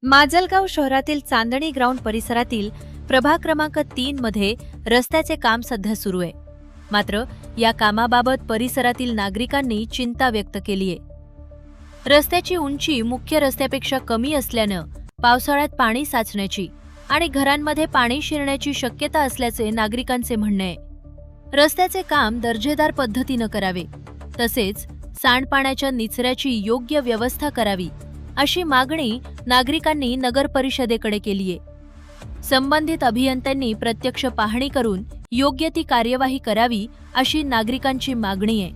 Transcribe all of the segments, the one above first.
माजलगाव शहरातील चांदणी ग्राउंड परिसरातील प्रभाग क्रमांक 3 मध्ये रस्त्याचे काम सध्या सुरू आहे. मात्र या कामाबाबत परिसरातील नागरिकांनी चिंता व्यक्त केली आहे. रस्त्याची उंची मुख्य रस्त्यापेक्षा कमी असल्यानं पावसाळ्यात पाणी साचण्याची आणि घरांमध्ये पाणी शिरण्याची शक्यता असल्याचे नागरिकांचे म्हणणे आहे. रस्त्याचे काम दर्जेदार पद्धतीनं करावे, तसेच सांडपाण्याच्या निचऱ्याची योग्य व्यवस्था करावी अशी मागणी नागरिकांनी नगर परिषदेकडे केली आहे. संबंधित अभियंत्यांनी प्रत्यक्ष पाहणी करून योग्य ती कार्यवाही करावी अशी नागरिकांची मागणी आहे.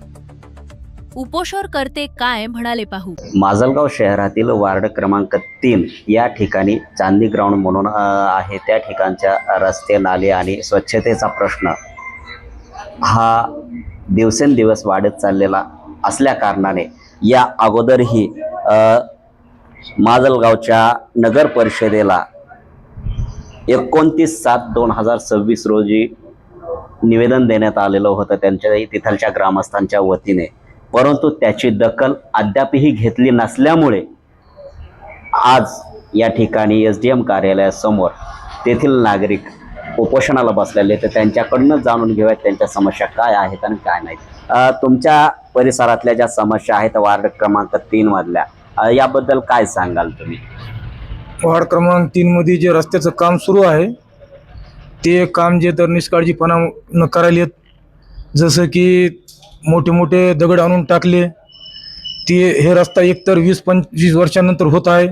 उपोषणकर्ते काय म्हणाले पाहू. माजलगाव शहरातील वार्ड क्रमांक 3 या ठिकाणी चांदी ग्राउंड म्हणून आहे, त्या ठिकाणच्या रस्ते नाले आणि स्वच्छतेचा प्रश्न हा दिवसेंदिवस वाढत चाललेला असल्या कारणाने या अगोदरही माजलगावच्या नगर परिषदेला 29/7/2026 रोजी निवेदन देण्यात आलेलं होतं त्यांच्याही तिथलच्या ग्रामस्थांच्या वतीने, परंतु त्याची दखल अद्यापही घेतली नसल्यामुळे आज या ठिकाणी SDM कार्यालयासमोर तेथील नागरिक उपोषणाला बसलेले. तर त्यांच्याकडून जाणून घेऊयात त्यांच्या समस्या काय आहेत आणि काय नाहीत. तुमच्या परिसरातल्या ज्या समस्या आहेत वार्ड क्रमांक 3 मधल्या, याबद्दल काय सांगाल तुम्ही. वार्ड क्रमांक 3 मध्ये जे रस्त्याचं काम सुरू आहे ते काम जे तर निष्काळजीपणा न करायलेत, जसं की मोठे मोठे दगड आणून टाकले. ते हे रस्ता एकतर 20-25 वर्षानंतर होत आहे,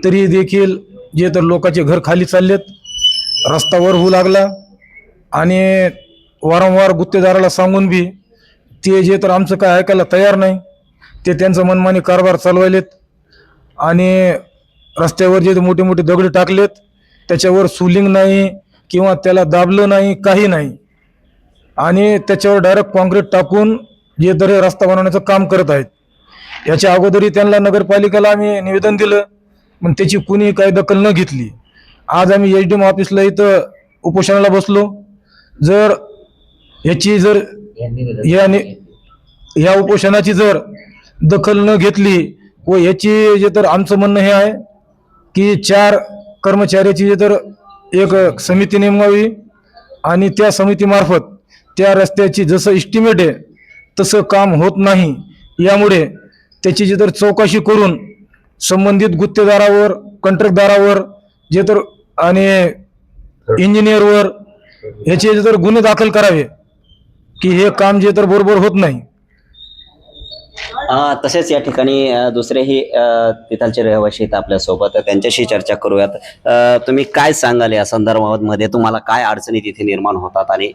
तरी देखील जे तर लोकांचे घर खाली चाललेत, रस्ता वर होऊ लागला. आणि वारंवार गुत्तेदाराला सांगून बी ते जे तर आमचं काय ऐकायला तयार नाही. ते त्यांचं मनमानी कारभार चालवायलेत आणि रस्त्यावर जे मोठे मोठे दगड टाकलेत त्याच्यावर सुलिंग नाही किंवा त्याला दाबलं नाही, काही नाही, आणि त्याच्यावर डायरेक्ट कॉन्क्रीट टाकून जे तर हे रस्ता बनवण्याचं काम करत आहेत. याच्या अगोदरही त्यांना नगरपालिकेला आम्ही निवेदन दिलं, पण त्याची कुणी काही दखल न घेतली. आज आम्ही SDM ऑफिसला इथं उपोषणाला बसलो. जर याची जर या उपोषणाची जर दखल न घेतली व याची जे तर आमचं म्हणणं हे आहे की 4 कर्मचाऱ्याची जे तर एक समिती नेमवावी आणि त्या समितीमार्फत त्या रस्त्याची जसं इस्टिमेट आहे तसं काम होत नाही. यामुळे त्याची जे तर चौकशी करून संबंधित गुत्तेदारावर, कॉन्ट्रॅक्टदारावर जे तर आणि इंजिनियरवर याचे जे तर गुन्हे दाखल करावे की हे काम जे तर बरोबर होत नाही. तसेच या ठिकाणी दुसरेही तिथलचे रहिवासी आहेत आपल्यासोबत, त्यांच्याशी चर्चा करूयात. तुम्ही काय सांगाल या संदर्भामध्ये, तुम्हाला काय अडचणी तिथे निर्माण होतात आणि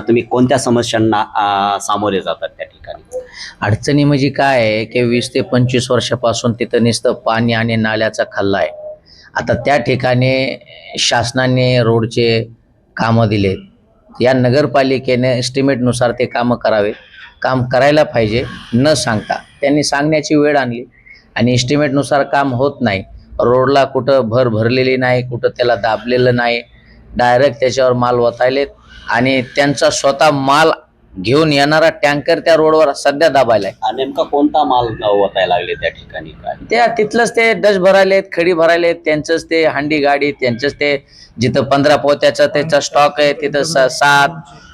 तुम्ही कोणत्या समस्यांना सामोरे जातात त्या ठिकाणी. अडचणी म्हणजे काय आहे की 20 ते 25 वर्षापासून तिथं नुसतं पाणी आणि नाल्याचा खल्ला आहे. आता त्या ठिकाणी शासनाने रोडचे कामं दिलेत, या नगरपालिकेने एस्टिमेटनुसार ते कामं करावे, काम करायला पाहिजे न सांगता. त्यांनी सांगण्याची वेळ आणली आणि एस्टिमेटनुसार काम होत नाही. रोडला कुठं भरलेली नाही, कुठं त्याला दाबलेलं नाही, डायरेक्ट त्याच्यावर माल वतायलेत आणि त्यांचा स्वतः माल घेऊन येणारा टँकर त्या रोडवर सध्या दाबायलाय. नेमका कोणता माल वतायला लागले त्या ठिकाणी, काय त्या तिथलंच ते डस्ट भरायलेत, खडी भरायलेत, त्यांचंच ते हंडी गाडी, त्यांचंच ते जिथं 15 पोत्याचा त्याचा स्टॉक आहे तिथं 7,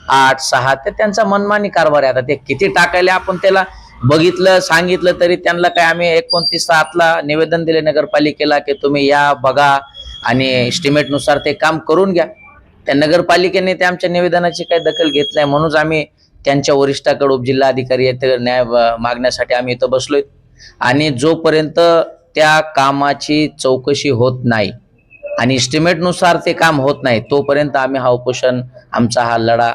8, 6 ते त्यांचा मनमानी कारभार आहे. आता ते किती टाकायले आपण त्याला बघितलं, सांगितलं तरी त्यांना काय, आम्ही 29/7 निवेदन दिले नगरपालिकेला की तुम्ही या बघा आणि एस्टिमेटनुसार ते काम करून घ्या. त्या नगरपालिकेने ते आमच्या निवेदनाची काही दखल घेत नाही, म्हणूनच आम्ही त्यांच्या वरिष्ठाकडे उपजिल्हाधिकारी येथे न्याय मागण्यासाठी आम्ही इथं बसलोय. आणि जोपर्यंत त्या कामाची चौकशी होत नाही आणि एस्टिमेटनुसार ते काम होत नाही तोपर्यंत आम्ही हा उपोषण, आमचा हा लढा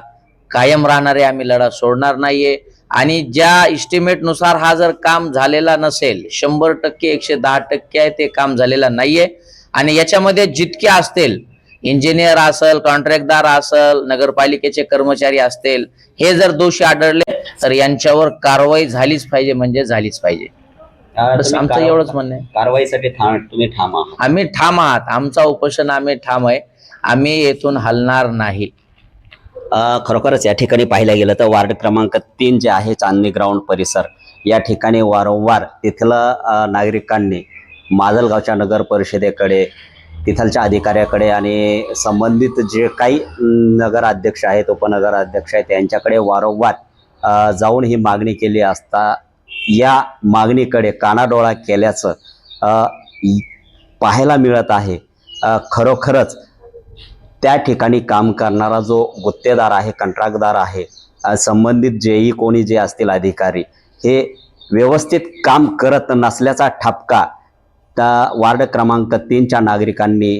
कायम राहणार आहे. आम्ही लढा सोडणार नाहीये. आणि ज्या एस्टिमेटनुसार हा जर काम झालेला नसेल, 100% 110% आहे ते काम झालेलं नाहीये. आणि याच्यामध्ये जितके असतील, इंजिनियर असेल, कॉन्ट्रॅक्टदार असेल, नगरपालिकेचे कर्मचारी असतील, हे जर दोषी आढळले तर यांच्यावर कारवाई झालीच पाहिजे, म्हणजे झालीच पाहिजे. आमचं एवढंच म्हणणं आहे. कारवाईसाठी तुम्ही ठाम आहात. आम्ही ठाम आहात. आमचा उपोषण आम्ही ठाम आहे. आम्ही येथून हलणार नाही. खरोखरच या ठिकाणी पाहायला गेलं तर वार्ड क्रमांक 3 जे आहे चांदणी ग्राउंड परिसर, या ठिकाणी वारंवार तिथलं नागरिकांनी माजलगावच्या नगर परिषदेकडे, तिथलच्या अधिकाऱ्याकडे आणि संबंधित जे काही नगराध्यक्ष आहेत, उपनगराध्यक्ष आहेत, त्यांच्याकडे वारंवार जाऊन ही मागणी केली असता या मागणीकडे कानाडोळा केल्याचं पाहायला मिळत आहे. खरोखरच त्या ठिकाणी काम करणारा जो गुत्तेदार आहे, कंत्राटदार आहे, संबंधित जेही कोणी जे असतील अधिकारी, हे व्यवस्थित काम करत नसल्याचा ठपका त्या वार्ड क्रमांक 3च्या नागरिकांनी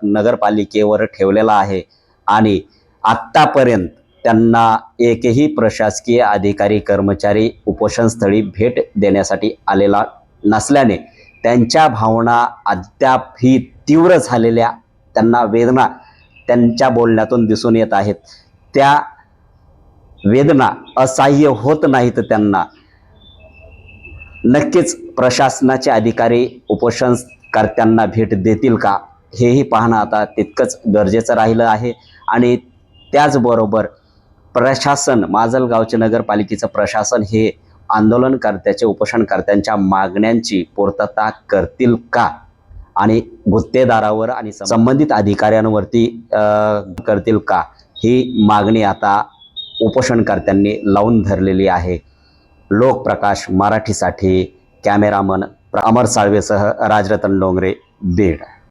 नगरपालिकेवर ठेवलेला आहे. आणि आत्तापर्यंत त्यांना एकही प्रशासकीय अधिकारी कर्मचारी उपोषणस्थळी भेट देण्यासाठी आलेला नसल्याने त्यांच्या भावना अद्यापही तीव्र झालेल्या, त्यांना वेदना त्यांच्या बोलण्यातून दिसून येत आहेत. त्या वेदना असह्य होत नाहीत त्यांना. नक्कीच प्रशासनाचे अधिकारी उपोषणकर्त्यांना भेट देतील का, हेही पाहणं आता तितकंच गरजेचं राहिलं आहे. आणि त्याचबरोबर प्रशासन, माजलगावचे नगरपालिकेचं प्रशासन हे आंदोलनकर्त्याचे, उपोषणकर्त्यांच्या मागण्यांची पूर्तता करतील का आणि गुत्तेदारावर आणि संबंधित अधिकाऱ्यांवरती करतील का, ही मागणी आता उपोषणकर्त्यांनी लावून धरलेली आहे. लोकप्रकाश मराठीसाठी कॅमेरामन अमर साळवेसह राजरतन डोंगरे, बीड.